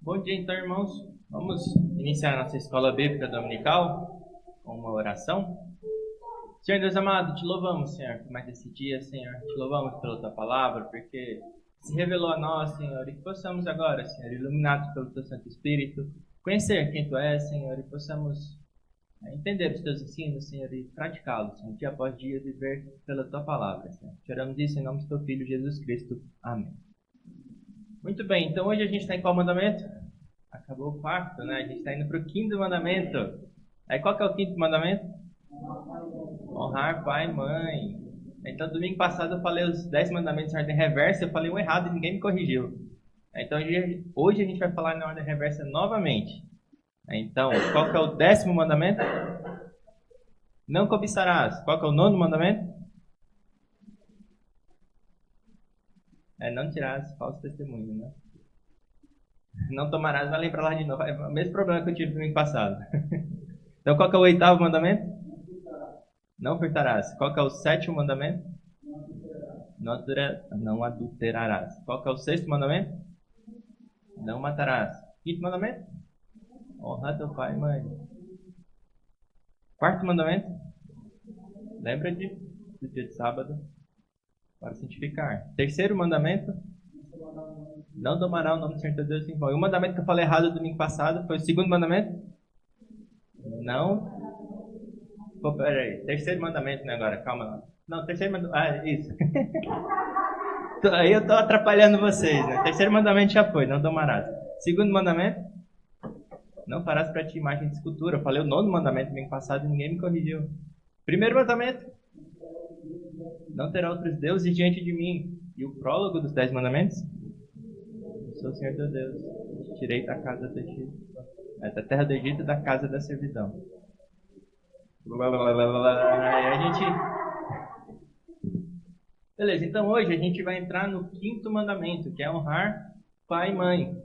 Bom dia, então, irmãos. Vamos iniciar a nossa escola bíblica dominical com uma oração. Senhor Deus amado, te louvamos, Senhor, por mais esse dia, Senhor. Te louvamos pela tua palavra, porque se revelou a nós, Senhor, e que possamos agora, Senhor, iluminados pelo teu Santo Espírito, conhecer quem tu és, Senhor, e possamos entender os teus ensinos, Senhor, e praticá-los, Senhor, dia após dia, viver pela tua palavra, Senhor. Te oramos isso em nome do teu Filho, Jesus Cristo. Amém. Muito bem, então hoje a gente está em qual mandamento? Acabou o quarto, né? A gente está indo para o quinto mandamento. Aí qual que é o quinto mandamento? Honrar pai e mãe. Então domingo passado eu falei os 10 mandamentos em ordem reversa, eu falei um errado e ninguém me corrigiu. Então hoje a gente vai falar na ordem reversa novamente. Então, qual que é o 10º mandamento? Não cobiçarás. Qual que é o 9º mandamento? Não tirarás falso testemunho, né? Não tomarás, vai lembrar lá de novo. É o mesmo problema que eu tive no domingo passado. Então, qual que é o 8º mandamento? Não furtarás. Qual que é o 7º mandamento? Não adulterarás. Qual que é o 6º mandamento? Não matarás. 5º mandamento? Honra teu pai e mãe. 4º mandamento? Lembra do dia de sábado para santificar. 3º mandamento? Não tomará o nome do Senhor teu Deus em vão. E o mandamento que eu falei errado no domingo passado foi o 2º mandamento? Não. Pô, peraí. 3º mandamento, né, agora? Calma lá. Não, 3º mandamento. Ah, isso. Aí eu tô atrapalhando vocês, né? 3º mandamento já foi, não tomarás. 2º mandamento? Não farás para ti imagem de escultura. Eu falei o 9º mandamento domingo passado e ninguém me corrigiu. 1º mandamento? Não terá outros deuses diante de mim. E o prólogo dos 10 mandamentos? Sou o Senhor teu Deus. Te tirei da casa do Egito. Da terra do Egito e da casa da servidão. Beleza, então hoje a gente vai entrar no 5º mandamento, que é honrar pai e mãe.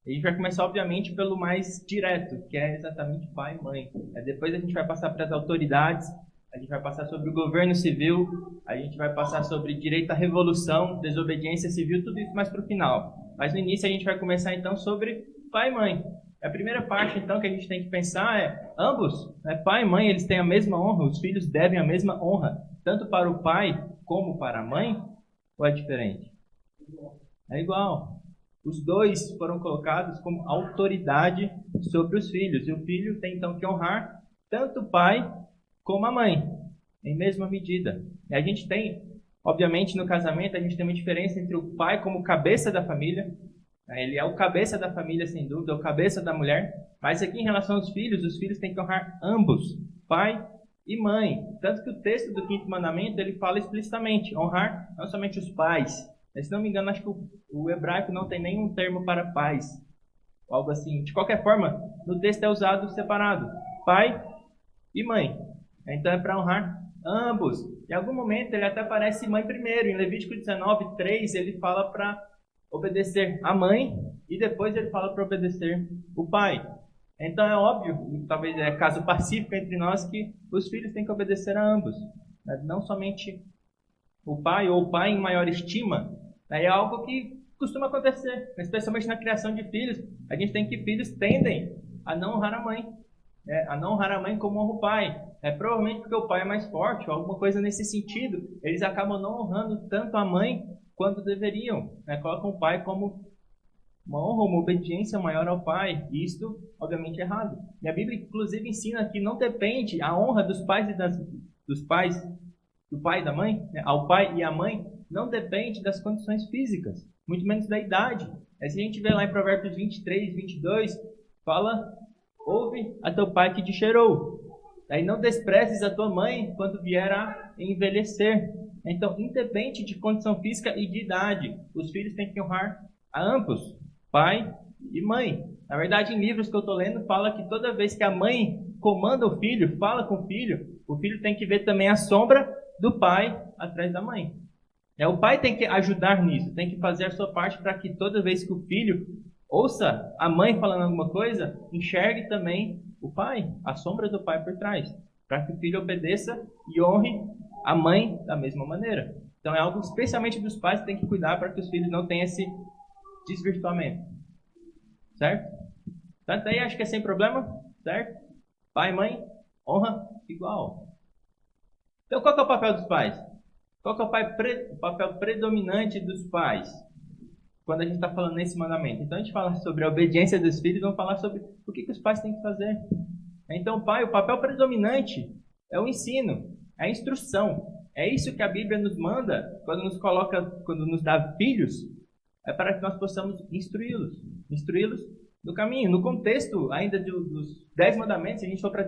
A gente vai começar, obviamente, pelo mais direto, que é exatamente pai e mãe. Depois a gente vai passar para as autoridades, a gente vai passar sobre o governo civil, a gente vai passar sobre direito à revolução, desobediência civil, tudo isso mais para o final. Mas no início a gente vai começar então sobre pai e mãe. A primeira parte então que a gente tem que pensar é, ambos, pai e mãe, eles têm a mesma honra, os filhos devem a mesma honra, tanto para o pai como para a mãe, ou é diferente? É igual. Os dois foram colocados como autoridade sobre os filhos. E o filho tem então que honrar tanto o pai como a mãe, em mesma medida. E a gente tem, obviamente, no casamento, a gente tem uma diferença entre o pai como cabeça da família. Ele é o cabeça da família, sem dúvida, é o cabeça da mulher. Mas aqui, em relação aos filhos, os filhos têm que honrar ambos, pai e mãe. Tanto que o texto do 5º mandamento, ele fala explicitamente, honrar não somente os pais. Se não me engano, acho que o hebraico não tem nenhum termo para pais. Algo assim. De qualquer forma, no texto é usado separado. Pai e mãe. Então é para honrar ambos. Em algum momento ele até aparece mãe primeiro. Em Levítico 19, 3, ele fala para obedecer a mãe e depois ele fala para obedecer o pai. Então é óbvio, talvez é caso pacífico entre nós, que os filhos têm que obedecer a ambos. Não somente o pai ou o pai em maior estima. É algo que costuma acontecer, especialmente na criação de filhos. A gente tem que filhos tendem a não honrar a mãe. A não honrar a mãe como honra o pai. Provavelmente porque o pai é mais forte, ou alguma coisa nesse sentido. Eles acabam não honrando tanto a mãe quanto deveriam. Colocam o pai como uma honra, uma obediência maior ao pai. E isso, obviamente, é errado. E a Bíblia, inclusive, ensina que não depende a honra dos pais dos pais, do pai e da mãe, ao pai e à mãe, não depende das condições físicas, muito menos da idade. Se a gente vê lá em Provérbios 23, 22, fala, ouve a teu pai que te gerou. Aí não desprezes a tua mãe quando vier a envelhecer. Então, independente de condição física e de idade, os filhos têm que honrar a ambos, pai e mãe. Na verdade, em livros que eu estou lendo, fala que toda vez que a mãe comanda o filho, fala com o filho tem que ver também a sombra do pai atrás da mãe. O pai tem que ajudar nisso, tem que fazer a sua parte para que toda vez que o filho ouça a mãe falando alguma coisa, enxergue também o pai, a sombra do pai por trás, para que o filho obedeça e honre a mãe da mesma maneira. Então é algo especialmente dos pais que tem que cuidar para que os filhos não tenham esse desvirtuamento. certo? Tanto aí acho que é sem problema, certo? Pai e mãe, honra igual. Então qual que é o papel dos pais? Qual que é o papel predominante dos pais? Quando a gente está falando nesse mandamento. Então a gente fala sobre a obediência dos filhos, vamos falar sobre o que os pais têm que fazer. Então, pai, o papel predominante é o ensino, é a instrução. É isso que a Bíblia nos manda quando nos coloca, quando nos dá filhos, é para que nós possamos instruí-los no caminho. No contexto ainda dos 10 mandamentos, se a gente for para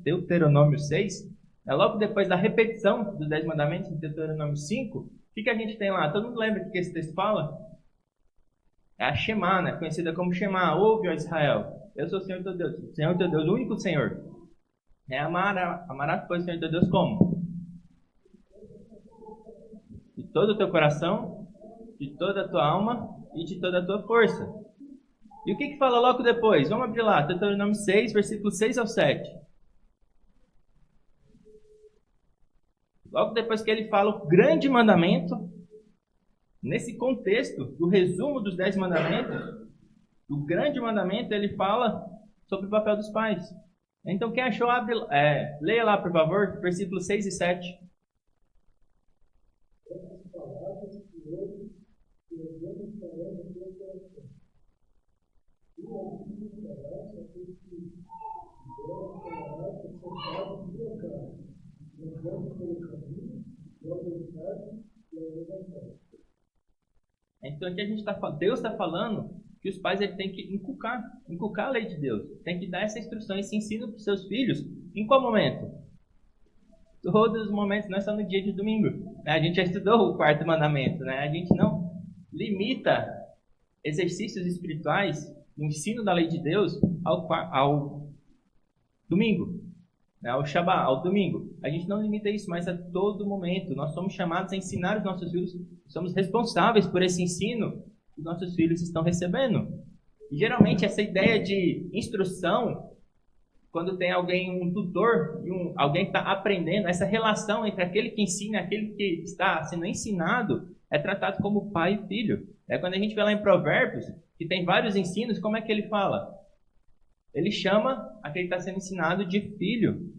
Deuteronômio 6, é logo depois da repetição dos 10 mandamentos, em Deuteronômio 5, o que a gente tem lá? Todo mundo lembra o que esse texto fala? É a Shema, né? Conhecida como Shema. Ouve, ó Israel, eu sou o Senhor teu Deus. O Senhor teu Deus, o único Senhor. Amarás, pois, o Senhor teu Deus como? De todo o teu coração, de toda a tua alma e de toda a tua força. E o que fala logo depois? Vamos abrir lá, Deuteronômio 6, versículos 6 ao 7. Logo depois que ele fala o grande mandamento, nesse contexto do resumo dos 10 mandamentos, do grande mandamento, ele fala sobre o papel dos pais. Então, quem achou, leia lá, por favor, versículos 6 e 7. Então aqui Deus está falando que os pais têm que inculcar a lei de Deus, tem que dar essa instrução, esse ensino para os seus filhos. Em qual momento? Todos os momentos, não é só no dia de domingo. A gente já estudou o quarto mandamento, né? A gente não limita exercícios espirituais, o ensino da lei de Deus ao domingo, né? Ao Shabá, ao domingo. A gente não limita isso, mas a todo momento. Nós somos chamados a ensinar os nossos filhos, somos responsáveis por esse ensino que os nossos filhos estão recebendo. E geralmente essa ideia de instrução, quando tem alguém, um tutor, alguém que está aprendendo, essa relação entre aquele que ensina e aquele que está sendo ensinado é tratado como pai e filho. Quando a gente vê lá em Provérbios, que tem vários ensinos, como é que ele fala? Ele chama aquele que está sendo ensinado de filho,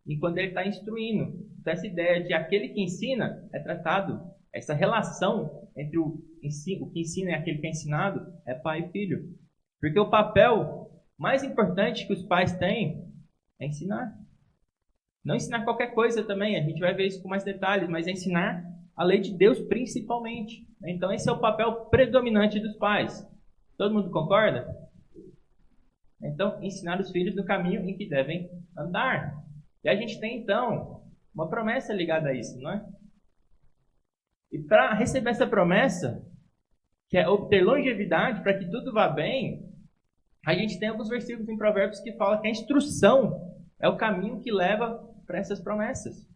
enquanto ele está instruindo. Então essa ideia de aquele que ensina é tratado, essa relação entre o que ensina e aquele que é ensinado é pai e filho. Porque o papel mais importante que os pais têm é ensinar. Não ensinar qualquer coisa também, a gente vai ver isso com mais detalhes, mas é ensinar a lei de Deus principalmente. Então esse é o papel predominante dos pais. Todo mundo concorda? Então, ensinar os filhos no caminho em que devem andar. E a gente tem, então, uma promessa ligada a isso, não é? E para receber essa promessa, que é obter longevidade, para que tudo vá bem, a gente tem alguns versículos em Provérbios que falam que a instrução é o caminho que leva para essas promessas.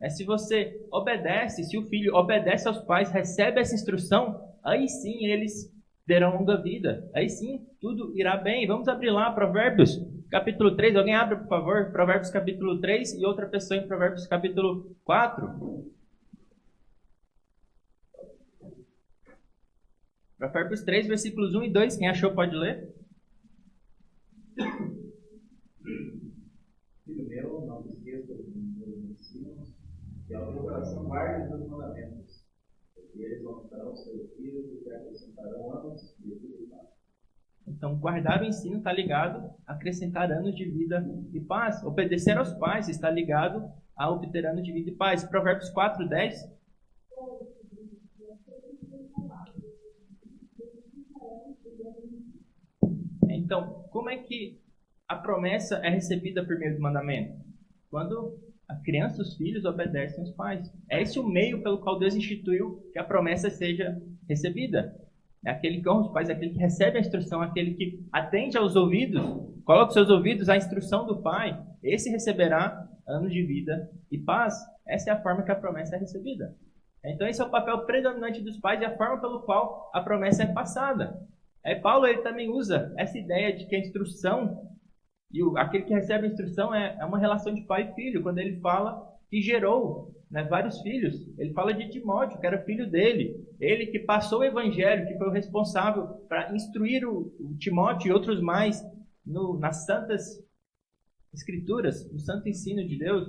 Se você obedece, se o filho obedece aos pais, recebe essa instrução, aí sim eles terão longa vida. Aí sim, tudo irá bem. Vamos abrir lá Provérbios, capítulo 3. Alguém abre, por favor, Provérbios capítulo 3 e outra pessoa em Provérbios capítulo 4. Provérbios 3, versículos 1 e 2. Quem achou pode ler. Filho meu, não te esqueça dos meus ensinos, e ao teu coração guarde os meus mandamentos. E eles aumentarão os seus filhos e te acrescentarão anos de vida e paz. Então, guardar o ensino está ligado a acrescentar anos de vida e paz. Obedecer aos pais está ligado a obter anos de vida e paz. Provérbios 4, 10. Então, como é que a promessa é recebida por meio do mandamento? Quando a criança, os filhos, obedecem aos pais. É esse o meio pelo qual Deus instituiu que a promessa seja recebida. É aquele que honra os pais, aquele que recebe a instrução, aquele que atende aos ouvidos, coloca os seus ouvidos à instrução do pai. Esse receberá anos de vida e paz. Essa é a forma que a promessa é recebida. Então esse é o papel predominante dos pais e a forma pelo qual a promessa é passada. Paulo ele também usa essa ideia de que a instrução e aquele que recebe a instrução é uma relação de pai e filho, quando ele fala que gerou né, vários filhos. Ele fala de Timóteo, que era filho dele. Ele que passou o evangelho, que foi o responsável para instruir o Timóteo e outros mais nas santas escrituras, no santo ensino de Deus,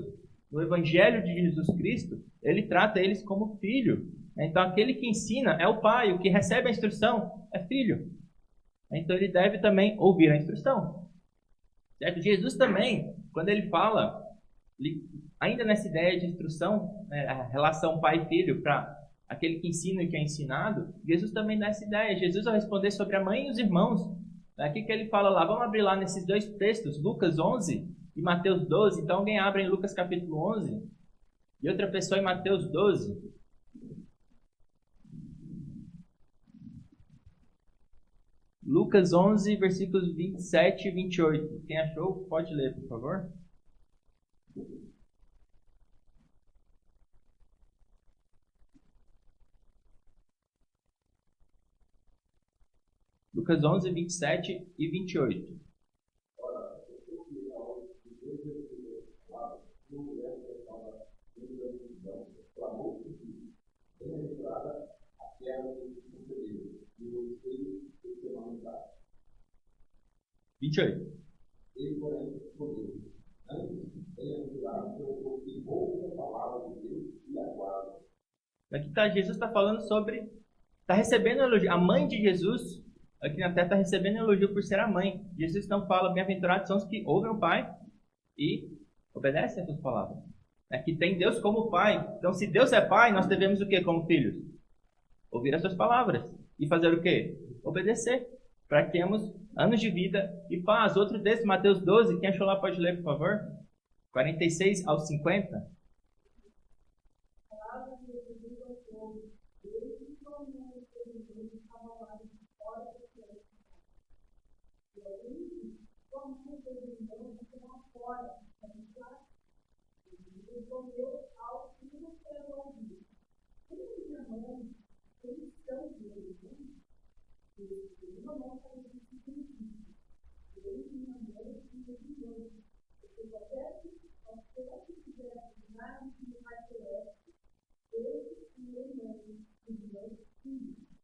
no evangelho de Jesus Cristo. Ele trata eles como filho. Então aquele que ensina é o pai, o que recebe a instrução é filho. Então ele deve também ouvir a instrução. Certo? Jesus também, quando ele fala, ainda nessa ideia de instrução, né, a relação pai e filho para aquele que ensina e que é ensinado, Jesus também dá essa ideia. Jesus, ao responder sobre a mãe e os irmãos, o que ele fala lá? Vamos abrir lá nesses dois textos, Lucas 11 e Mateus 12. Então alguém abre em Lucas capítulo 11 e outra pessoa em Mateus 12. Lucas 11, versículos 27 e 28. Quem achou, pode ler, por favor. Lucas 11, 27 e 28. Ele, porém, respondeu: antes, bem-aventurado eu que ouve a palavra de Deus e aguarda. Aqui Jesus está falando sobre, está recebendo elogio. A mãe de Jesus, aqui na terra, está recebendo elogio por ser a mãe. Jesus então fala: bem-aventurados são os que ouvem o Pai e obedecem a suas palavras. Que tem Deus como Pai. Então, se Deus é Pai, nós devemos o quê como filhos? Ouvir as suas palavras. E fazer o quê? Obedecer. Para que tenhamos anos de vida e paz. Outro desse, Mateus 12. Quem achou lá pode ler, por favor. 46 ao 50.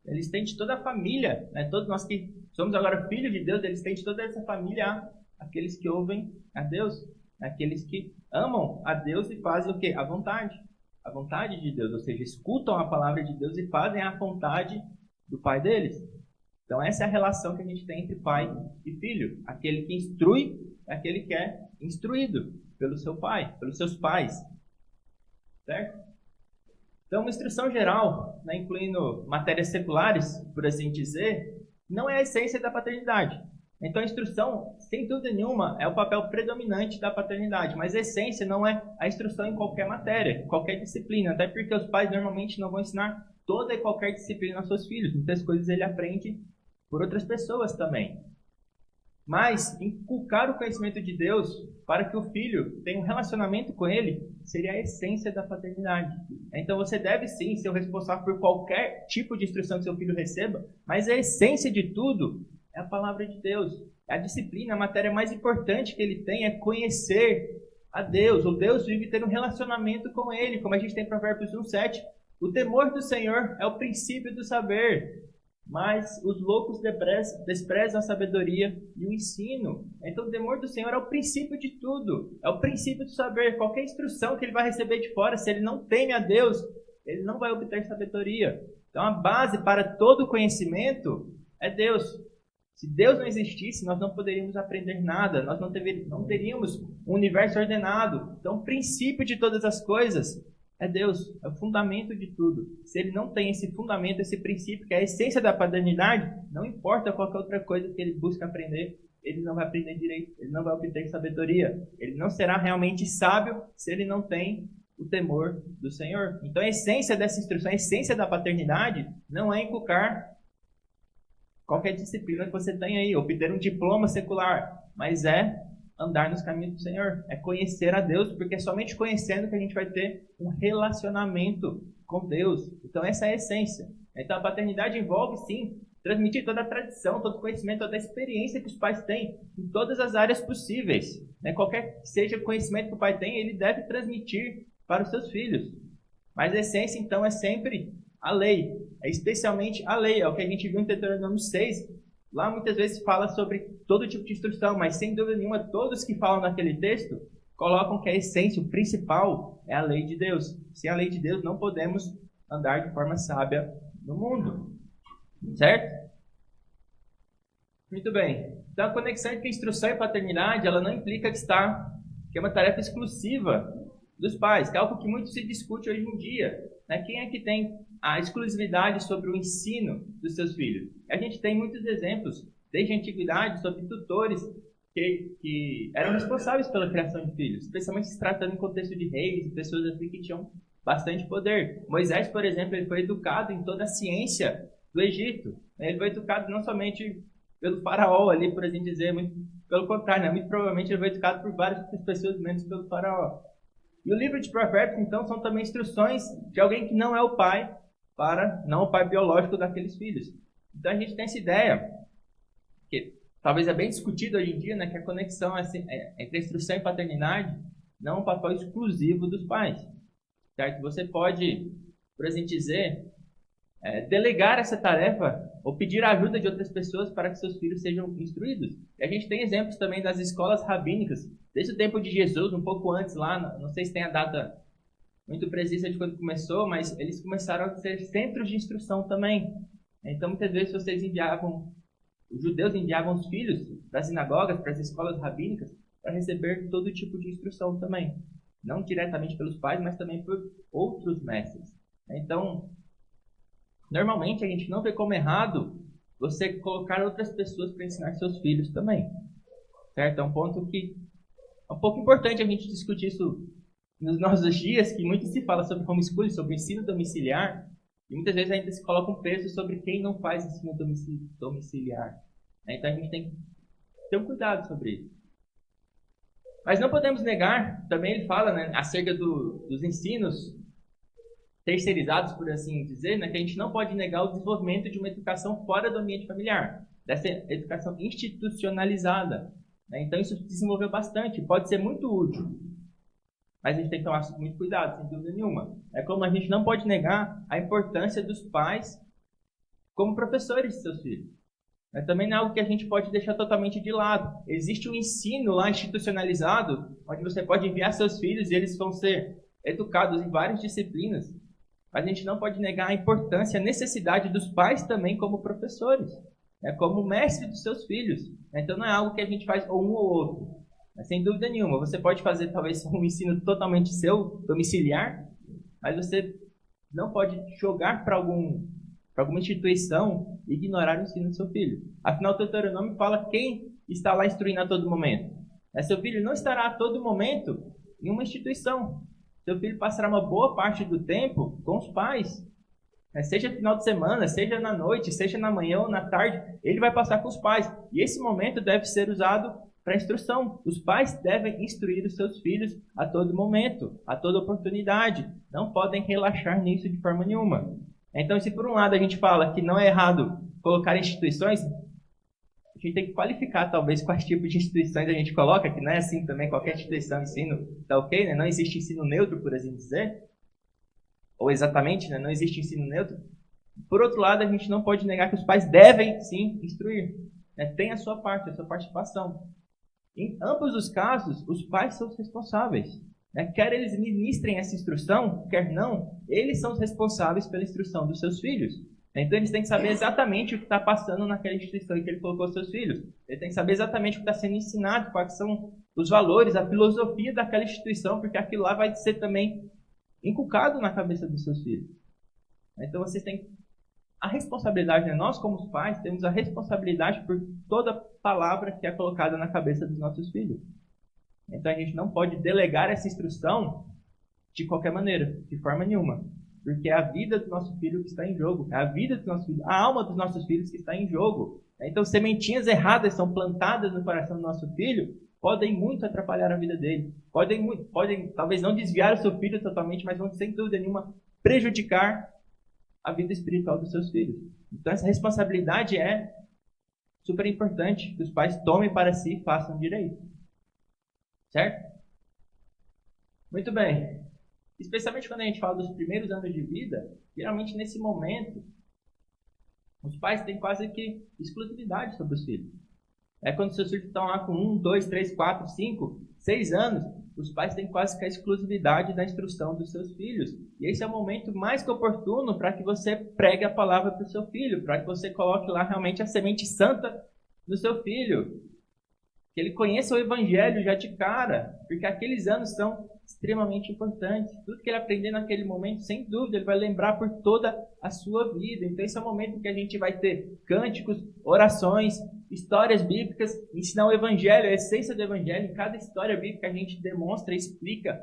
Eles têm de toda a família, né? Todos nós que somos agora filhos de Deus, eles têm de toda essa família aqueles que ouvem a Deus, aqueles que amam a Deus e fazem o quê? A vontade de Deus, ou seja, escutam a palavra de Deus e fazem a vontade do Pai deles. Então essa é a relação que a gente tem entre pai e filho. Aquele que instrui é aquele que é instruído pelo seu pai, pelos seus pais. Certo? Então, uma instrução geral, né, incluindo matérias seculares, por assim dizer, não é a essência da paternidade. Então, a instrução, sem dúvida nenhuma, é o papel predominante da paternidade, mas a essência não é a instrução em qualquer matéria, qualquer disciplina, até porque os pais normalmente não vão ensinar toda e qualquer disciplina aos seus filhos. Muitas coisas ele aprende por outras pessoas também. Mas inculcar o conhecimento de Deus para que o filho tenha um relacionamento com ele seria a essência da paternidade. Então você deve sim ser o responsável por qualquer tipo de instrução que seu filho receba, mas a essência de tudo é a palavra de Deus. A disciplina, a matéria mais importante que ele tem é conhecer a Deus. O Deus vive tendo um relacionamento com ele, como a gente tem em Provérbios 1:7. O temor do Senhor é o princípio do saber, mas os loucos desprezam a sabedoria e o ensino. Então o temor do Senhor é o princípio de tudo, é o princípio do saber. Qualquer instrução que ele vai receber de fora, se ele não teme a Deus, ele não vai obter sabedoria. Então a base para todo conhecimento é Deus. Se Deus não existisse, nós não poderíamos aprender nada, nós não teríamos um universo ordenado. Então o princípio de todas as coisas é Deus, é o fundamento de tudo. Se ele não tem esse fundamento, esse princípio, que é a essência da paternidade, não importa qualquer outra coisa que ele busca aprender, ele não vai aprender direito, ele não vai obter sabedoria. Ele não será realmente sábio se ele não tem o temor do Senhor. Então a essência dessa instrução, a essência da paternidade, não é inculcar qualquer disciplina que você tenha aí, obter um diploma secular, mas é andar nos caminhos do Senhor, é conhecer a Deus, porque é somente conhecendo que a gente vai ter um relacionamento com Deus. Então essa é a essência. Então a paternidade envolve sim transmitir toda a tradição, todo o conhecimento, toda a experiência que os pais têm em todas as áreas possíveis. Qualquer que seja o conhecimento que o pai tem, ele deve transmitir para os seus filhos. Mas a essência, então, é sempre a lei. É especialmente a lei. É o que a gente viu em Deuteronômio 6. Lá muitas vezes fala sobre todo tipo de instrução, mas sem dúvida nenhuma, todos que falam naquele texto colocam que a essência, o principal, é a lei de Deus. Sem a lei de Deus, não podemos andar de forma sábia no mundo. Certo? Muito bem. Então, a conexão entre instrução e paternidade, ela não implica que é uma tarefa exclusiva dos pais, que é algo que muito se discute hoje em dia. Né? Quem é que tem a exclusividade sobre o ensino dos seus filhos? A gente tem muitos exemplos, desde a antiguidade, sobre tutores que eram responsáveis pela criação de filhos, especialmente se tratando em contexto de reis e pessoas assim que tinham bastante poder. Moisés, por exemplo, ele foi educado em toda a ciência do Egito. Ele foi educado não somente pelo faraó ali, por assim dizer, muito, pelo contrário, né? Muito provavelmente ele foi educado por várias outras pessoas, menos pelo faraó. E o livro de Provérbios, então, são também instruções de alguém que não é o pai, para não o pai biológico daqueles filhos. Então a gente tem essa ideia, que talvez é bem discutido hoje em dia, né, que a conexão entre instrução e paternidade não é um papel exclusivo dos pais. Certo? Você pode, por assim dizer, delegar essa tarefa ou pedir a ajuda de outras pessoas para que seus filhos sejam instruídos. E a gente tem exemplos também das escolas rabínicas, desde o tempo de Jesus, um pouco antes lá, não sei se tem a data muito precisa de quando começou, mas eles começaram a ser centros de instrução também. Então, muitas vezes, os judeus enviavam os filhos para as sinagogas, para as escolas rabínicas, para receber todo tipo de instrução também. Não diretamente pelos pais, mas também por outros mestres. Então, normalmente a gente não vê como errado você colocar outras pessoas para ensinar seus filhos também. Certo? É um ponto que é um pouco importante a gente discutir isso nos nossos dias, que muito se fala sobre homeschooling, sobre ensino domiciliar, e muitas vezes ainda se coloca um peso sobre quem não faz ensino domiciliar. Então a gente tem que ter um cuidado sobre isso. Mas não podemos negar, também ele fala, né, acerca dos ensinos terceirizados, por assim dizer, né, que a gente não pode negar o desenvolvimento de uma educação fora do ambiente familiar, dessa educação institucionalizada. Né? Então isso se desenvolveu bastante, pode ser muito útil, mas a gente tem que tomar muito cuidado, sem dúvida nenhuma. É como a gente não pode negar a importância dos pais como professores de seus filhos. Mas também não é algo que a gente pode deixar totalmente de lado. Existe um ensino lá institucionalizado, onde você pode enviar seus filhos e eles vão ser educados em várias disciplinas. Mas a gente não pode negar a importância, a necessidade dos pais também como professores, né, como mestre dos seus filhos. Então não é algo que a gente faz ou um ou outro. Mas, sem dúvida nenhuma, você pode fazer talvez um ensino totalmente seu, domiciliar, mas você não pode jogar para alguma instituição e ignorar o ensino do seu filho. Afinal, o Deuteronômio fala quem está lá instruindo a todo momento. Seu filho não estará a todo momento em uma instituição. Seu filho passará uma boa parte do tempo com os pais. Seja final de semana, seja na noite, seja na manhã ou na tarde, ele vai passar com os pais. E esse momento deve ser usado para instrução. Os pais devem instruir os seus filhos a todo momento, a toda oportunidade. Não podem relaxar nisso de forma nenhuma. Então, se por um lado a gente fala que não é errado colocar instituições, a gente tem que qualificar talvez quais tipos de instituições a gente coloca, que não é assim também, qualquer instituição de ensino está ok, né? Não existe ensino neutro, por assim dizer. Ou exatamente, né? Não existe ensino neutro. Por outro lado, a gente não pode negar que os pais devem, sim, instruir. Né? Tem a sua parte, a sua participação. Em ambos os casos, os pais são os responsáveis. Né? Quer eles ministrem essa instrução, quer não, eles são os responsáveis pela instrução dos seus filhos. Então, eles têm que saber exatamente o que está passando naquela instituição em que ele colocou seus filhos. Eles têm que saber exatamente o que está sendo ensinado, quais são os valores, a filosofia daquela instituição, porque aquilo lá vai ser também inculcado na cabeça dos seus filhos. Então, vocês têm a responsabilidade, né? Nós como os pais temos a responsabilidade por toda palavra que é colocada na cabeça dos nossos filhos. Então a gente não pode delegar essa instrução de qualquer maneira, de forma nenhuma, porque é a vida do nosso filho que está em jogo, é a vida do nosso filho, a alma dos nossos filhos que está em jogo. Então sementinhas erradas são plantadas no coração do nosso filho, podem muito atrapalhar a vida dele, podem talvez não desviar o seu filho totalmente, mas vão sem dúvida nenhuma prejudicar a vida espiritual dos seus filhos. Então essa responsabilidade é super importante que os pais tomem para si e façam direito. Certo? Muito bem. Especialmente quando a gente fala dos primeiros anos de vida, geralmente nesse momento, os pais têm quase que exclusividade sobre os filhos. É quando seus filhos estão lá com 1, 2, 3, 4, 5, 6 anos, os pais têm quase que a exclusividade da instrução dos seus filhos. E esse é o momento mais que oportuno para que você pregue a palavra para o seu filho, para que você coloque lá realmente a semente santa do seu filho. Que ele conheça o evangelho já de cara, porque aqueles anos são extremamente importantes. Tudo que ele aprender naquele momento, sem dúvida, ele vai lembrar por toda a sua vida. Então esse é o momento que a gente vai ter cânticos, orações, histórias bíblicas, ensinar o evangelho, a essência do evangelho. Em cada história bíblica a gente demonstra e explica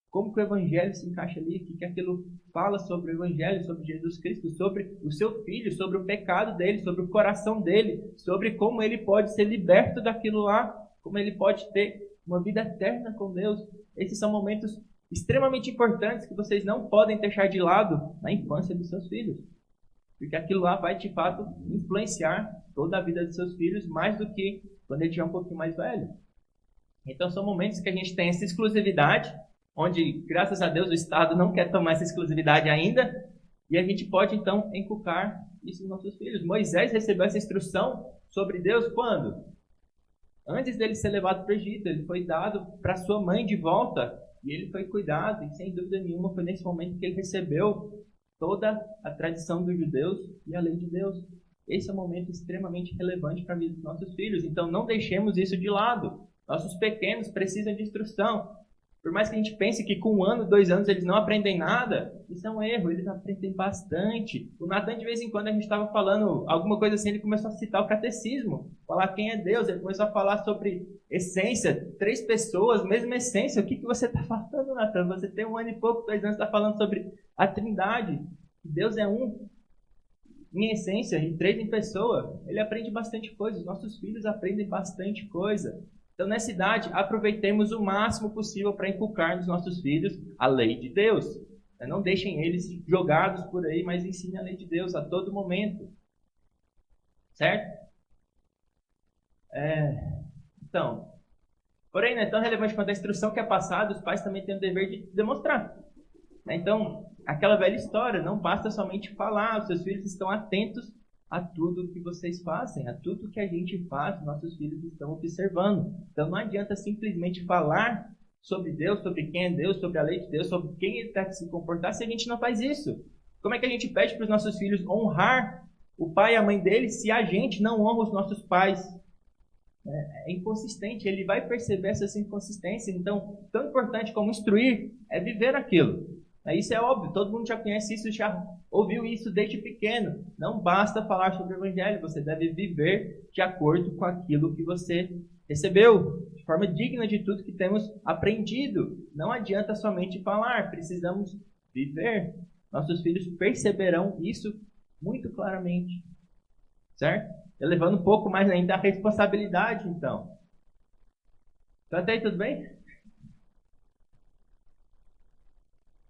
como que o evangelho se encaixa ali, o que aquilo fala sobre o evangelho, sobre Jesus Cristo, sobre o seu filho, sobre o pecado dele, sobre o coração dele, sobre como ele pode ser liberto daquilo lá, como ele pode ter uma vida eterna com Deus. Esses são momentos extremamente importantes que vocês não podem deixar de lado na infância dos seus filhos. Porque aquilo lá vai, de fato, influenciar toda a vida dos seus filhos, mais do que quando ele estiver um pouquinho mais velho. Então, são momentos que a gente tem essa exclusividade, onde, graças a Deus, o Estado não quer tomar essa exclusividade ainda, e a gente pode, então, inculcar isso nos nossos filhos. Moisés recebeu essa instrução sobre Deus quando? Antes dele ser levado para o Egito, ele foi dado para sua mãe de volta, e ele foi cuidado, e sem dúvida nenhuma foi nesse momento que ele recebeu toda a tradição dos judeus e a lei de Deus. Esse é um momento extremamente relevante para a vida dos nossos filhos, então não deixemos isso de lado. Nossos pequenos precisam de instrução. Por mais que a gente pense que com 1 ano, 2 anos eles não aprendem nada, isso é um erro, eles aprendem bastante. O Natan, de vez em quando, a gente estava falando alguma coisa assim, ele começou a citar o catecismo, falar quem é Deus, ele começou a falar sobre essência, 3 pessoas, mesma essência. O que você está falando, Natan? Você tem 1 ano e pouco, 2 anos, está falando sobre a Trindade. Deus é um em essência e 3 em pessoa. Ele aprende bastante coisa, os nossos filhos aprendem bastante coisa. Então, nessa idade, aproveitemos o máximo possível para inculcar nos nossos filhos a lei de Deus. Não deixem eles jogados por aí, mas ensinem a lei de Deus a todo momento. Certo? Então, porém, não é tão relevante quanto a instrução que é passada, os pais também têm o dever de demonstrar. Então, aquela velha história, não basta somente falar, os seus filhos estão atentos a tudo que vocês fazem, a tudo que a gente faz, nossos filhos estão observando. Então não adianta simplesmente falar sobre Deus, sobre quem é Deus, sobre a lei de Deus, sobre quem ele está que se comportar, se a gente não faz isso. Como é que a gente pede para os nossos filhos honrar o pai e a mãe deles se a gente não honra os nossos pais? É inconsistente, ele vai perceber essa inconsistência. Então, tão importante como instruir é viver aquilo. Isso é óbvio, todo mundo já conhece isso, já ouviu isso desde pequeno. Não basta falar sobre o evangelho, você deve viver de acordo com aquilo que você recebeu, de forma digna de tudo que temos aprendido. Não adianta somente falar, precisamos viver. Nossos filhos perceberão isso muito claramente, certo? Elevando um pouco mais ainda a responsabilidade, então. Então, até aí tudo bem?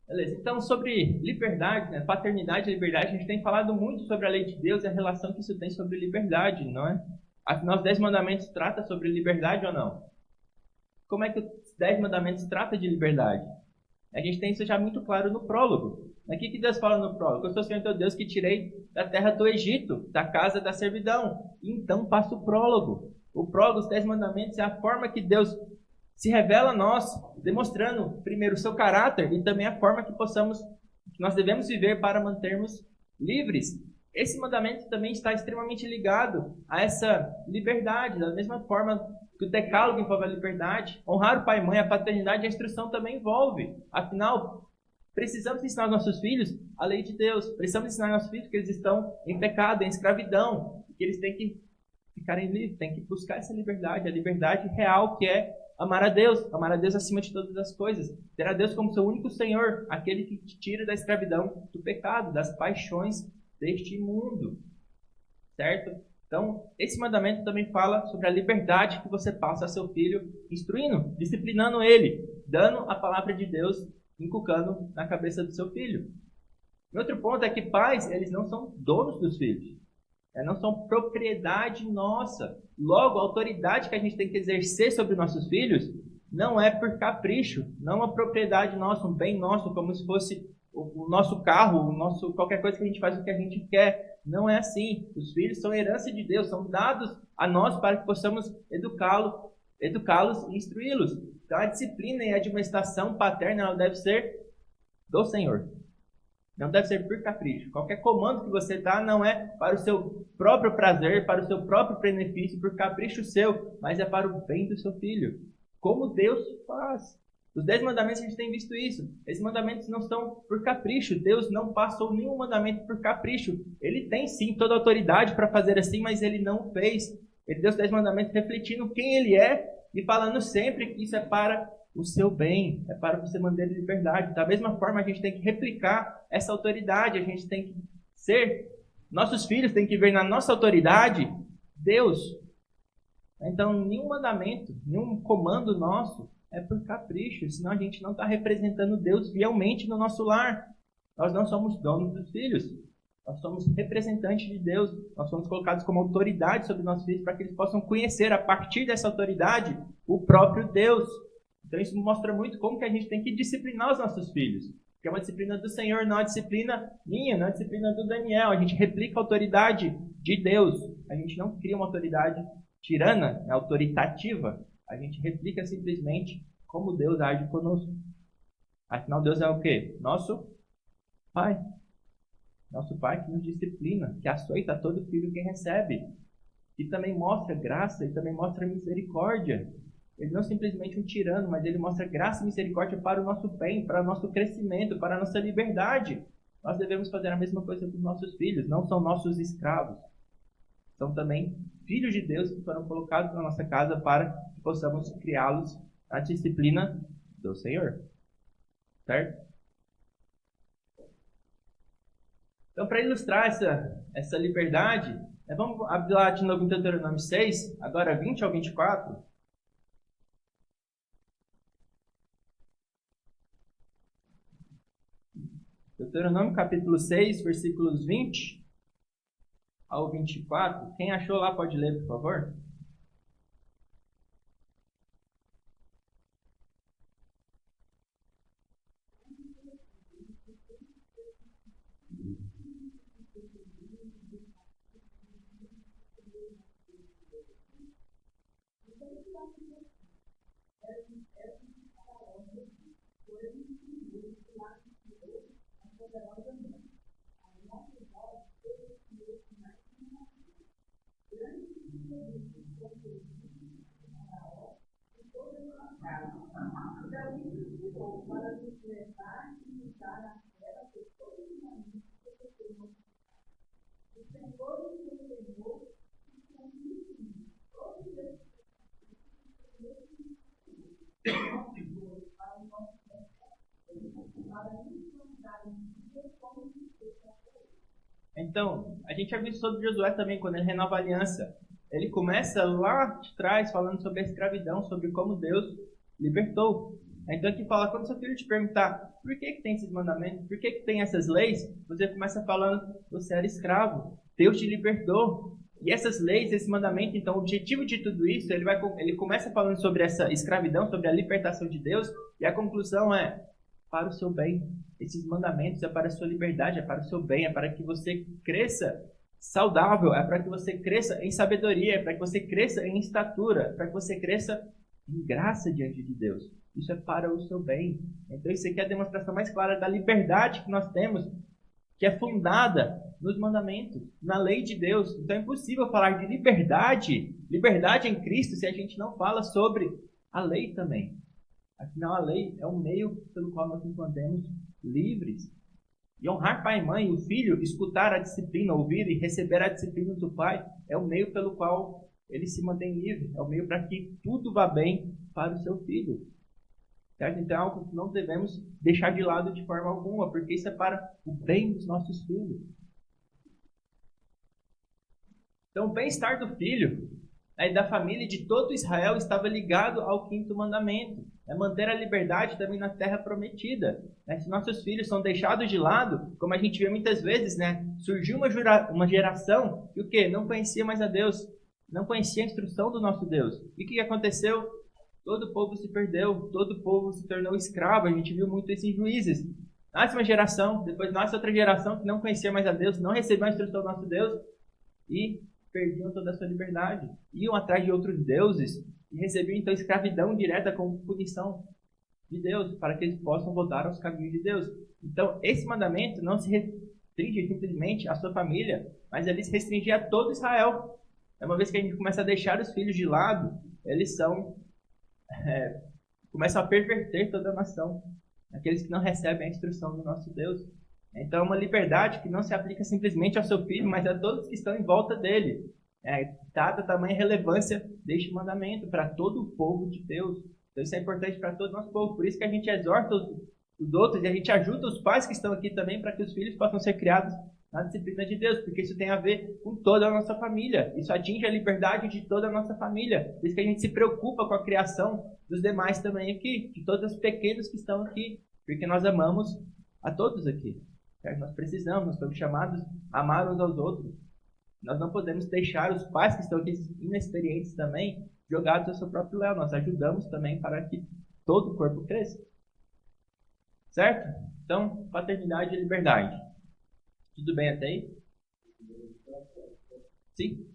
Beleza, então sobre liberdade, paternidade e liberdade, a gente tem falado muito sobre a lei de Deus e a relação que isso tem sobre liberdade, não é? Afinal, os 10 mandamentos tratam sobre liberdade ou não? Como é que os 10 mandamentos tratam de liberdade? A gente tem isso já muito claro no prólogo. O que Deus fala no prólogo? Eu sou o Senhor teu Deus que tirei da terra do Egito, da casa da servidão. Então passa o prólogo. O prólogo, os 10 mandamentos, é a forma que Deus se revela a nós, demonstrando primeiro o seu caráter e também a forma que nós devemos viver para mantermos livres. Esse mandamento também está extremamente ligado a essa liberdade, da mesma forma que o decálogo envolve a liberdade, honrar o pai e mãe, a paternidade e a instrução também envolve. Afinal, precisamos ensinar aos nossos filhos a lei de Deus, precisamos ensinar aos nossos filhos que eles estão em pecado, em escravidão, que eles têm que ficarem livres, têm que buscar essa liberdade, a liberdade real que é amar a Deus acima de todas as coisas. Ter a Deus como seu único Senhor, aquele que te tira da escravidão, do pecado, das paixões deste mundo. Certo? Então, esse mandamento também fala sobre a liberdade que você passa a seu filho, instruindo, disciplinando ele, dando a palavra de Deus, inculcando na cabeça do seu filho. E outro ponto é que pais, eles não são donos dos filhos. Não são propriedade nossa. Logo, a autoridade que a gente tem que exercer sobre nossos filhos não é por capricho, não é uma propriedade nossa, um bem nosso, como se fosse o nosso carro, qualquer coisa que a gente faz o que a gente quer. Não é assim. Os filhos são herança de Deus, são dados a nós para que possamos educá-los e instruí-los. Então a disciplina e a admoestação paterna ela deve ser do Senhor. Não deve ser por capricho. Qualquer comando que você dá não é para o seu próprio prazer, para o seu próprio benefício, por capricho seu, mas é para o bem do seu filho. Como Deus faz. Os 10 mandamentos a gente tem visto isso. Esses mandamentos não estão por capricho. Deus não passou nenhum mandamento por capricho. Ele tem sim toda a autoridade para fazer assim, mas ele não fez. Ele deu os 10 mandamentos refletindo quem ele é e falando sempre que isso é para o seu bem, é para você manter a liberdade. Da mesma forma, a gente tem que replicar essa autoridade, a gente tem que ser, nossos filhos têm que ver na nossa autoridade Deus. Então, nenhum mandamento, nenhum comando nosso é por capricho, senão a gente não está representando Deus fielmente no nosso lar. Nós não somos donos dos filhos, nós somos representantes de Deus, nós somos colocados como autoridade sobre nossos filhos para que eles possam conhecer, a partir dessa autoridade, o próprio Deus. Então isso mostra muito como que a gente tem que disciplinar os nossos filhos. Que é uma disciplina do Senhor, não é uma disciplina minha, não é uma disciplina do Daniel. A gente replica a autoridade de Deus. A gente não cria uma autoridade tirana, autoritativa. A gente replica simplesmente como Deus age conosco. Afinal, Deus é o quê? Nosso Pai. Nosso Pai que nos disciplina, que açoita todo filho que recebe. E também mostra graça e também mostra misericórdia. Ele não é simplesmente um tirano, mas ele mostra graça e misericórdia para o nosso bem, para o nosso crescimento, para a nossa liberdade. Nós devemos fazer a mesma coisa com os nossos filhos. Não são nossos escravos. São também filhos de Deus que foram colocados na nossa casa para que possamos criá-los na disciplina do Senhor. Certo? Então, para ilustrar essa liberdade, vamos abrir lá de novo em Deuteronômio 6, agora 20 ao 24. Deuteronômio capítulo 6, versículos 20 ao 24. Quem achou lá pode ler, por favor. Então, a gente já viu sobre Josué também, quando ele renova a aliança. Ele começa lá de trás falando sobre a escravidão, sobre como Deus libertou. Então aqui fala, quando seu filho te perguntar por que tem esses mandamentos, por que tem essas leis, você começa falando, você era escravo, Deus te libertou. E essas leis, esse mandamento, então o objetivo de tudo isso, ele começa falando sobre essa escravidão, sobre a libertação de Deus, e a conclusão é para o seu bem. Esses mandamentos é para a sua liberdade, é para o seu bem, é para que você cresça saudável, é para que você cresça em sabedoria, é para que você cresça em estatura, é para que você cresça em graça diante de Deus. Isso é para o seu bem. Então isso aqui é a demonstração mais clara da liberdade que nós temos, que é fundada nos mandamentos, na lei de Deus. Então é impossível falar de liberdade em Cristo, se a gente não fala sobre a lei também. Afinal, a lei é um meio pelo qual nós nos mantemos livres. E honrar pai e mãe, o filho, escutar a disciplina, ouvir e receber a disciplina do pai, é o meio pelo qual ele se mantém livre. É o meio para que tudo vá bem para o seu filho. Certo? Então é algo que não devemos deixar de lado de forma alguma, porque isso é para o bem dos nossos filhos. Então o bem-estar do filho e da família e de todo Israel estava ligado ao 5º mandamento. É manter a liberdade também na terra prometida. Se nossos filhos são deixados de lado, como a gente vê muitas vezes, surgiu uma geração que o quê? Não conhecia mais a Deus, não conhecia a instrução do nosso Deus. E o que aconteceu? todo o povo se perdeu, todo o povo se tornou escravo. A gente viu muito isso em Juízes. Nasce uma geração, depois nasce outra geração que não conhecia mais a Deus, não recebeu a instrução do nosso Deus e perdiam toda a sua liberdade. Iam atrás de outros deuses e recebiam então escravidão direta como punição de Deus, para que eles possam voltar aos caminhos de Deus. Então, esse mandamento não se restringe simplesmente à sua família, mas ele se restringe a todo Israel. Uma vez que a gente começa a deixar os filhos de lado, eles começam a perverter toda a nação, aqueles que não recebem a instrução do nosso Deus. Então, é uma liberdade que não se aplica simplesmente ao seu filho, mas a todos que estão em volta dele. Dada a tamanha relevância deste mandamento para todo o povo de Deus. Então, isso é importante para todo o nosso povo. Por isso que a gente exorta os outros e a gente ajuda os pais que estão aqui também para que os filhos possam ser criados na disciplina de Deus, porque isso tem a ver com toda a nossa família. Isso atinge a liberdade de toda a nossa família. Por isso que a gente se preocupa com a criação dos demais também aqui, de todos os pequenos que estão aqui, porque nós amamos a todos aqui. Nós precisamos, nós estamos chamados a amar uns aos outros. Nós não podemos deixar os pais que estão aqui inexperientes também jogados ao seu próprio léu. Nós ajudamos também para que todo o corpo cresça. Certo? Então, paternidade e liberdade. Tudo bem até aí? Sim?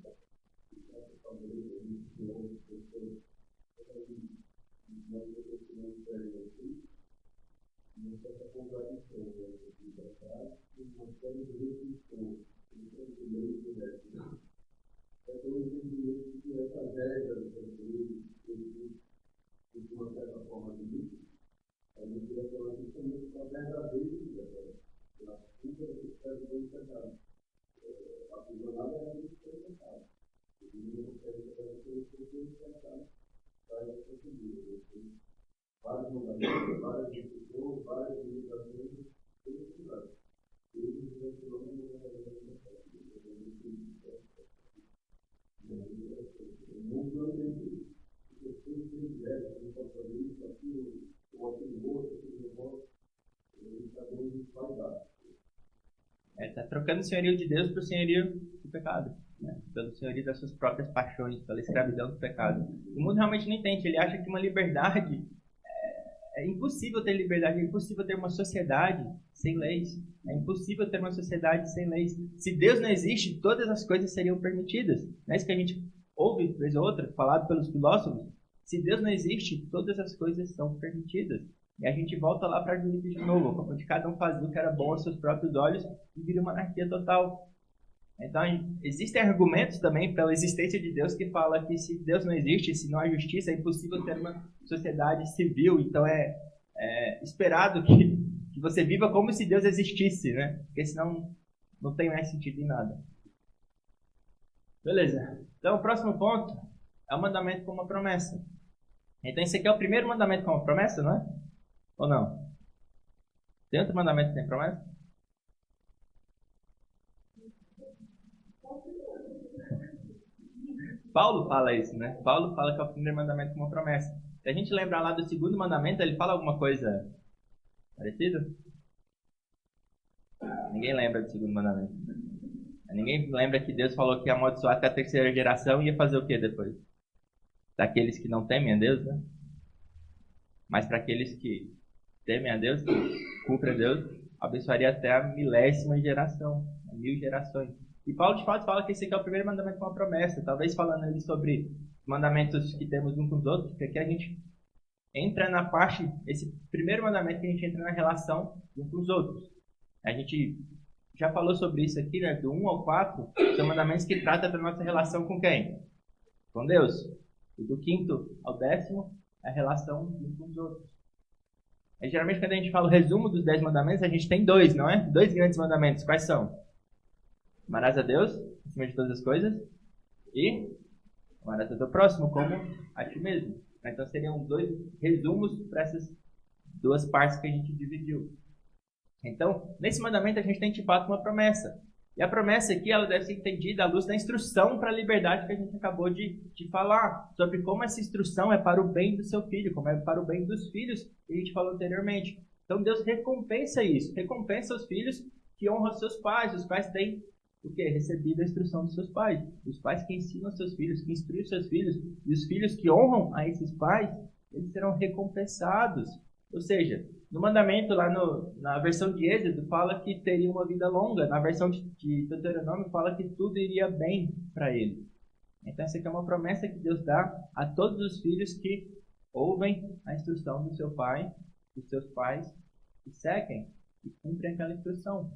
Está trocando o senhorio de Deus pelo senhorio do pecado, né? Pelo senhorio das suas próprias paixões, pela escravidão do pecado. O mundo realmente não entende. Ele acha que uma liberdade é impossível ter liberdade, é impossível ter uma sociedade sem leis. É impossível ter uma sociedade sem leis. Se Deus não existe, todas as coisas seriam permitidas. Não é isso que a gente ouve, vez ou outra, falado pelos filósofos. Se Deus não existe, todas as coisas são permitidas. E a gente volta lá para Juízes de novo, onde cada um fazia o que era bom aos seus próprios olhos e vira uma anarquia total. Então, existem argumentos também pela existência de Deus que fala que se Deus não existe, se não há justiça, é impossível ter uma sociedade civil. Então, é esperado que você viva como se Deus existisse, né? Porque senão não tem mais sentido em nada. Beleza. Então, o próximo ponto é o mandamento com uma promessa. Então, esse aqui é o primeiro mandamento com uma promessa, não é? Ou não? Tem outro mandamento que tem promessa? Paulo fala isso, né? Paulo fala que é o primeiro mandamento com uma promessa. Se a gente lembrar lá do segundo mandamento, ele fala alguma coisa parecida? Ninguém lembra do segundo mandamento. Ninguém lembra que Deus falou que ia amaldiçoar até a terceira geração e ia fazer o que depois? Daqueles que não temem a Deus, né? Mas para aqueles que temem a Deus, que cumprem a Deus, abençoaria até a 1000ª geração, 1000 gerações. E Paulo de fato fala que esse aqui é o primeiro mandamento com uma promessa. Talvez falando ali sobre mandamentos que temos uns com os outros, porque aqui a gente entra na parte, esse primeiro mandamento que a gente entra na relação uns com os outros. A gente já falou sobre isso aqui, né? Do 1 ao 4, são mandamentos que tratam da nossa relação com quem? Com Deus. E do 5º ao 10º, a relação uns com os outros. E, geralmente, quando a gente fala o resumo dos 10 mandamentos, a gente tem 2, não é? 2 grandes mandamentos. Quais são? Amarás a Deus, acima de todas as coisas, e amarás ao teu próximo como a ti mesmo. Então, seriam 2 resumos para essas 2 partes que a gente dividiu. Então, nesse mandamento, a gente tem, de fato, uma promessa. E a promessa aqui, ela deve ser entendida à luz da instrução para a liberdade que a gente acabou de falar, sobre como essa instrução é para o bem do seu filho, como é para o bem dos filhos, que a gente falou anteriormente. Então, Deus recompensa isso, recompensa os filhos que honram seus pais. Os pais têm o quê? Recebido a instrução dos seus pais. Os pais que ensinam seus filhos, que instruem seus filhos, e os filhos que honram a esses pais, eles serão recompensados. Ou seja, no mandamento lá na versão de Êxodo fala que teria uma vida longa, na versão de Deuteronômio fala que tudo iria bem para ele. Então essa aqui é uma promessa que Deus dá a todos os filhos que ouvem a instrução do seu pai, dos seus pais, e seguem e cumprem aquela instrução,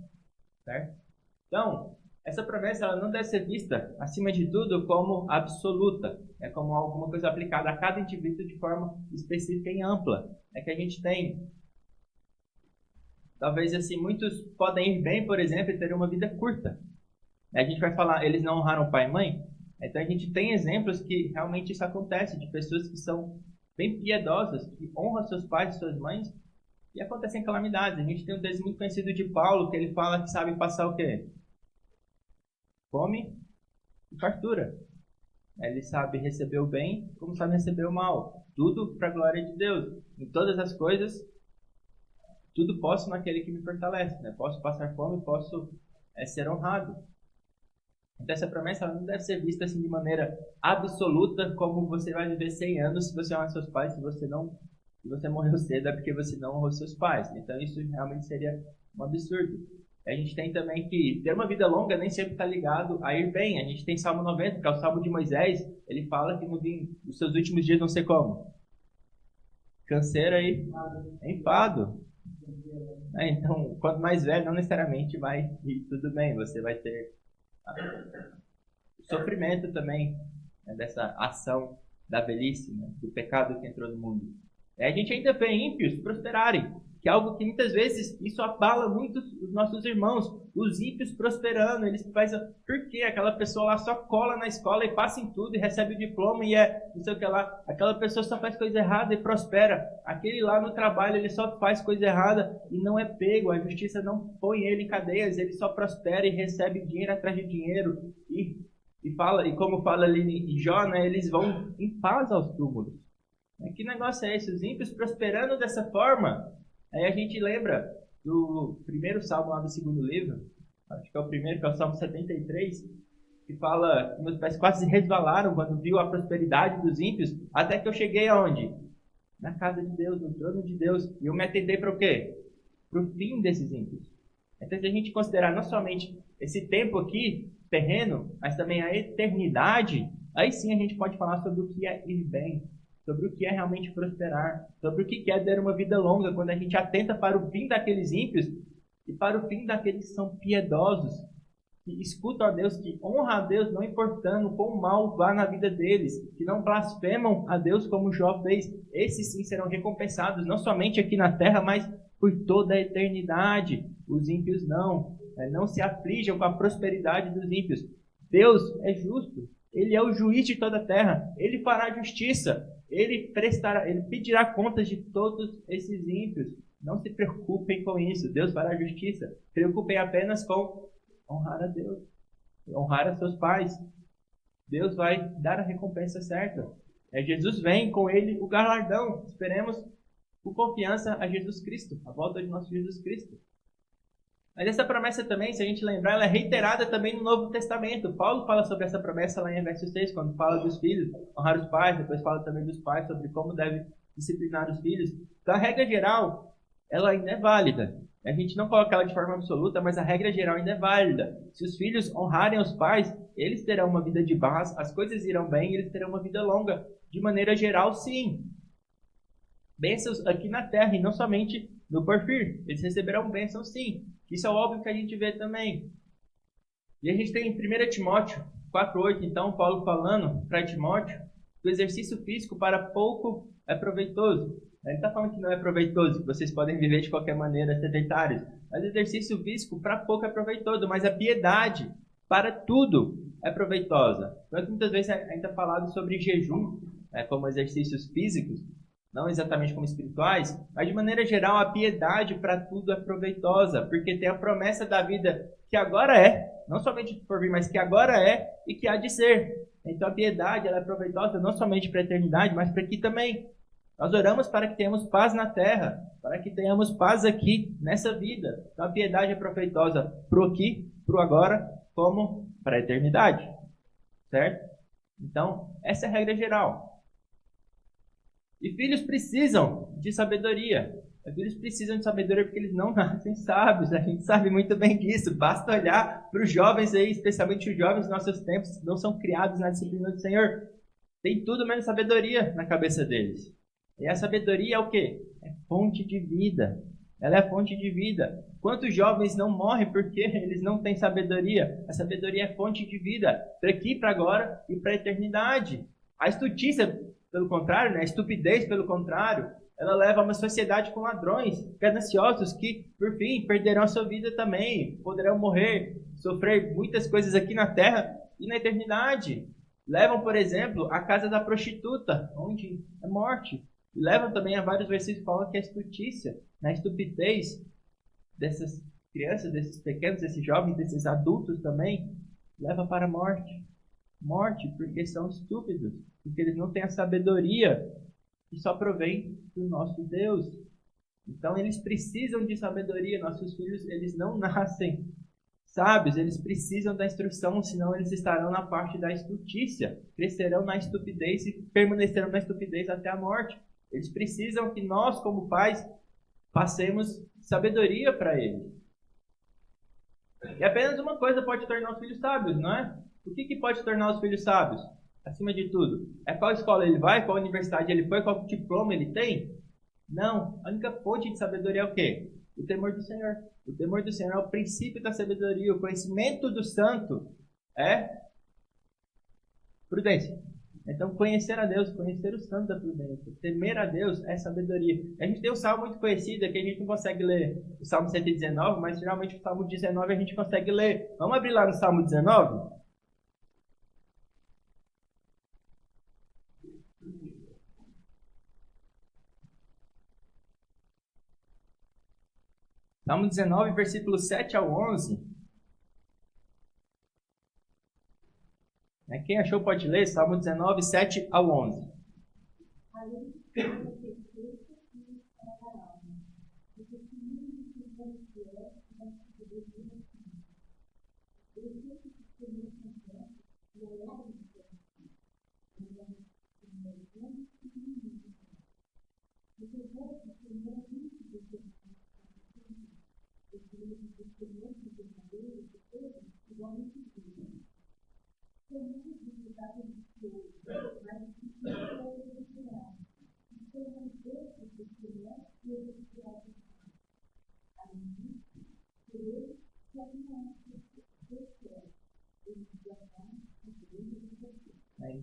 certo? Então, essa promessa ela não deve ser vista, acima de tudo, como absoluta. É como alguma coisa aplicada a cada indivíduo de forma específica e ampla. É que a gente tem, talvez assim, muitos podem ir bem, por exemplo, e ter uma vida curta. A gente vai falar, eles não honraram pai e mãe? Então a gente tem exemplos que realmente isso acontece, de pessoas que são bem piedosas, que honram seus pais e suas mães, e acontecem calamidades. A gente tem um texto muito conhecido de Paulo, que ele fala que sabe passar o quê? Fome e fartura. Ele sabe receber o bem, como sabe receber o mal. Tudo para a glória de Deus. Em todas as coisas, tudo posso naquele que me fortalece. Né? Posso passar fome, posso ser honrado. Então essa promessa ela não deve ser vista assim de maneira absoluta, como você vai viver 100 anos se você honrar seus pais, se você morreu cedo é porque você não honrou seus pais. Então isso realmente seria um absurdo. A gente tem também que ter uma vida longa nem sempre está ligado a ir bem. A gente tem Salmo 90, que é o Salmo de Moisés. Ele fala que os seus últimos dias vão ser como? Canseira e enfado. Então, quanto mais velho, não necessariamente vai ir tudo bem. Você vai ter sofrimento também, né, dessa ação da velhice, né, do pecado que entrou no mundo. A gente ainda vê ímpios prosperarem, que é algo que muitas vezes isso abala muito os nossos irmãos. Os ímpios prosperando, eles pensam, por que aquela pessoa lá só cola na escola e passa em tudo e recebe o diploma e não sei o que lá. Aquela pessoa só faz coisa errada e prospera. Aquele lá no trabalho, ele só faz coisa errada e não é pego. A justiça não põe ele em cadeias, ele só prospera e recebe dinheiro atrás de dinheiro. E como fala ali em Jó, né, eles vão em paz aos túmulos. Que negócio é esse? Os ímpios prosperando dessa forma. Aí a gente lembra do primeiro salmo lá do segundo livro, acho que é o primeiro, que é o Salmo 73, que fala que meus pés quase se resvalaram quando viu a prosperidade dos ímpios, até que eu cheguei aonde? Na casa de Deus, no trono de Deus. E eu me atendei para o quê? Para o fim desses ímpios. Então, se a gente considerar não somente esse tempo aqui, terreno, mas também a eternidade, aí sim a gente pode falar sobre o que é ir bem, sobre o que é realmente prosperar, sobre o que é ter uma vida longa, quando a gente atenta para o fim daqueles ímpios e para o fim daqueles que são piedosos, que escutam a Deus, que honram a Deus, não importando quão mal vá na vida deles, que não blasfemam a Deus como Jó fez. Esses sim serão recompensados, não somente aqui na terra, mas por toda a eternidade. Os ímpios não se aflijam com a prosperidade dos ímpios. Deus é justo, Ele é o juiz de toda a terra, Ele fará justiça. Ele pedirá contas de todos esses ímpios. Não se preocupem com isso. Deus fará justiça. Preocupem apenas com honrar a Deus, honrar a seus pais. Deus vai dar a recompensa certa. Jesus vem com ele o galardão. Esperemos com confiança a Jesus Cristo, a volta de nosso Jesus Cristo. Mas essa promessa também, se a gente lembrar, ela é reiterada também no Novo Testamento. Paulo fala sobre essa promessa lá em Efésios 6, quando fala dos filhos, honrar os pais, depois fala também dos pais, sobre como deve disciplinar os filhos. Então, a regra geral, ela ainda é válida. A gente não coloca ela de forma absoluta, mas a regra geral ainda é válida. Se os filhos honrarem os pais, eles terão uma vida de paz, as coisas irão bem, eles terão uma vida longa. De maneira geral, sim. Bênçãos aqui na terra e não somente no porvir. Eles receberão bênçãos, sim. Isso é óbvio que a gente vê também. E a gente tem em 1 Timóteo 4,8, então, Paulo falando para Timóteo que o exercício físico para pouco é proveitoso. Ele está falando que não é proveitoso, que vocês podem viver de qualquer maneira sedentários. Mas o exercício físico para pouco é proveitoso, mas a piedade para tudo é proveitosa. Então, muitas vezes a gente está falando sobre jejum, como exercícios físicos, não exatamente como espirituais, mas de maneira geral a piedade para tudo é proveitosa, porque tem a promessa da vida que agora é, não somente por vir, mas que agora é e que há de ser. Então a piedade ela é proveitosa não somente para a eternidade, mas para aqui também. Nós oramos para que tenhamos paz na terra, para que tenhamos paz aqui nessa vida. Então a piedade é proveitosa para o aqui, para o agora, como para a eternidade. Certo? Então, essa é a regra geral. E filhos precisam de sabedoria. Filhos precisam de sabedoria porque eles não nascem sábios. A gente sabe muito bem disso. Basta olhar para os jovens aí, especialmente os jovens dos nossos tempos, que não são criados na disciplina do Senhor. Tem tudo menos sabedoria na cabeça deles. E a sabedoria é o quê? É fonte de vida. Ela é fonte de vida. Quantos jovens não morrem porque eles não têm sabedoria? A sabedoria é fonte de vida, para aqui, para agora e para a eternidade. A estultícia, pelo contrário, né? A estupidez, pelo contrário, ela leva a uma sociedade com ladrões, gananciosos, que, por fim, perderão a sua vida também, poderão morrer, sofrer muitas coisas aqui na terra e na eternidade. Levam, por exemplo, a casa da prostituta, onde é morte. E levam também a vários versículos que falam que a estultícia, a estupidez dessas crianças, desses pequenos, desses jovens, desses adultos também, leva para a morte. Morte porque são estúpidos, porque eles não têm a sabedoria que só provém do nosso Deus. Então eles precisam de sabedoria. Nossos filhos, eles não nascem sábios, eles precisam da instrução, senão eles estarão na parte da estultícia, crescerão na estupidez e permanecerão na estupidez até a morte. Eles precisam que nós, como pais, passemos sabedoria para eles. E apenas uma coisa pode tornar os filhos sábios, não é? O que pode tornar os filhos sábios? Acima de tudo, é qual escola ele vai, qual universidade ele foi, qual diploma ele tem? Não, a única fonte de sabedoria é o quê? O temor do Senhor. O temor do Senhor é o princípio da sabedoria. O conhecimento do santo é prudência. Então, conhecer a Deus, conhecer o santo da prudência, temer a Deus é sabedoria. A gente tem um salmo muito conhecido, que a gente não consegue ler o Salmo 119, mas geralmente o Salmo 19 a gente consegue ler. Vamos abrir lá no Salmo 19? Salmo 19, versículos 7 ao 11. Quem achou pode ler, Salmo 19, 7 ao 11.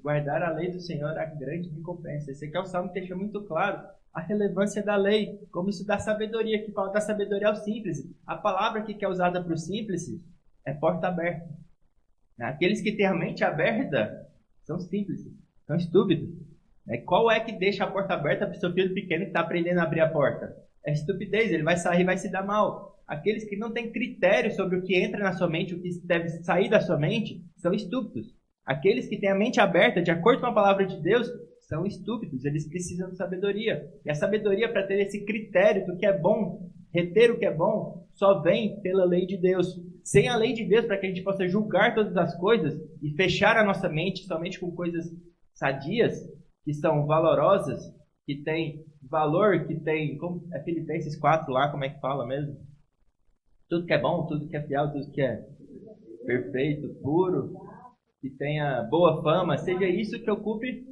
Guardar a lei do Senhor é a grande recompensa. Esse aqui é o salmo que deixa muito claro a relevância da lei, como isso dá sabedoria, que fala da sabedoria ao simples. A palavra que é usada para o simples é porta aberta. Aqueles que têm a mente aberta são simples, são estúpidos. Qual é que deixa a porta aberta para o seu filho pequeno que está aprendendo a abrir a porta? É estupidez, ele vai sair e vai se dar mal. Aqueles que não têm critério sobre o que entra na sua mente, o que deve sair da sua mente, são estúpidos. Aqueles que têm a mente aberta, de acordo com a palavra de Deus, são estúpidos, eles precisam de sabedoria. E a sabedoria, para ter esse critério do que é bom, reter o que é bom, só vem pela lei de Deus. Sem a lei de Deus, para que a gente possa julgar todas as coisas e fechar a nossa mente somente com coisas sadias, que são valorosas, que têm valor, que tem, como é Filipenses 4 lá, como é que fala mesmo? Tudo que é bom, tudo que é fiel, tudo que é perfeito, puro, que tenha boa fama, seja isso que ocupe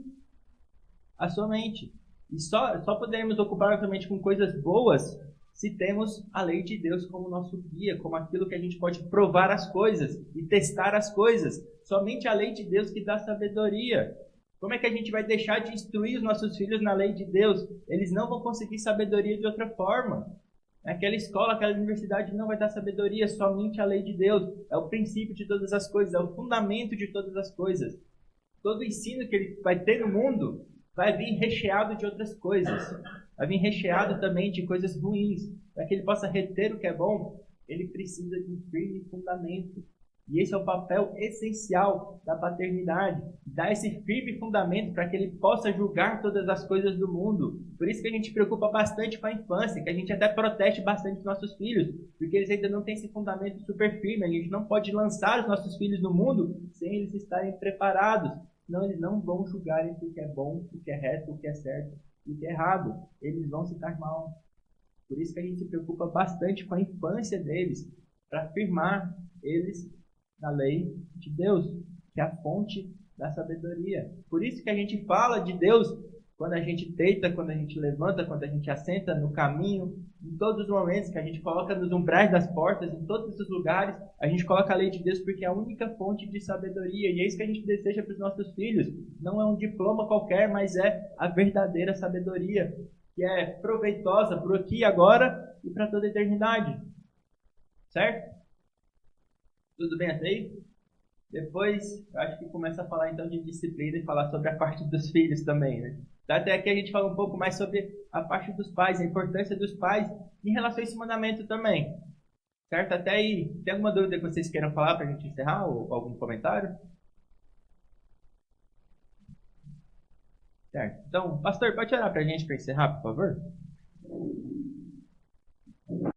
a sua mente. E só poderemos ocupar a nossa mente com coisas boas se temos a lei de Deus como nosso guia, como aquilo que a gente pode provar as coisas e testar as coisas. Somente a lei de Deus que dá sabedoria. Como é que a gente vai deixar de instruir os nossos filhos na lei de Deus? Eles não vão conseguir sabedoria de outra forma. Aquela escola, aquela universidade não vai dar sabedoria, somente a lei de Deus. É o princípio de todas as coisas, é o fundamento de todas as coisas. Todo o ensino que ele vai ter no mundo vai vir recheado de outras coisas. Vai vir recheado também de coisas ruins. Para que ele possa reter o que é bom, ele precisa de um firme fundamento. E esse é o papel essencial da paternidade. Dar esse firme fundamento para que ele possa julgar todas as coisas do mundo. Por isso que a gente se preocupa bastante com a infância, que a gente até protege bastante os nossos filhos, porque eles ainda não têm esse fundamento super firme. A gente não pode lançar os nossos filhos no mundo sem eles estarem preparados. Senão eles não vão julgar entre o que é bom, o que é reto, o que é certo e o que é errado. Eles vão se dar mal. Por isso que a gente se preocupa bastante com a infância deles, para firmar eles na lei de Deus, que é a fonte da sabedoria. Por isso que a gente fala de Deus quando a gente deita, quando a gente levanta, quando a gente assenta no caminho, em todos os momentos que a gente coloca nos umbrais das portas, em todos os lugares, a gente coloca a lei de Deus porque é a única fonte de sabedoria. E é isso que a gente deseja para os nossos filhos. Não é um diploma qualquer, mas é a verdadeira sabedoria, que é proveitosa para o aqui e agora e para toda a eternidade. Certo? Tudo bem até aí? Depois, eu acho que começa a falar então de disciplina e falar sobre a parte dos filhos também, né? Até aqui a gente fala um pouco mais sobre a parte dos pais, a importância dos pais em relação a esse mandamento também. Certo? Até aí, tem alguma dúvida que vocês queiram falar para a gente encerrar ou algum comentário? Certo. Então, pastor, pode orar para a gente para encerrar, por favor?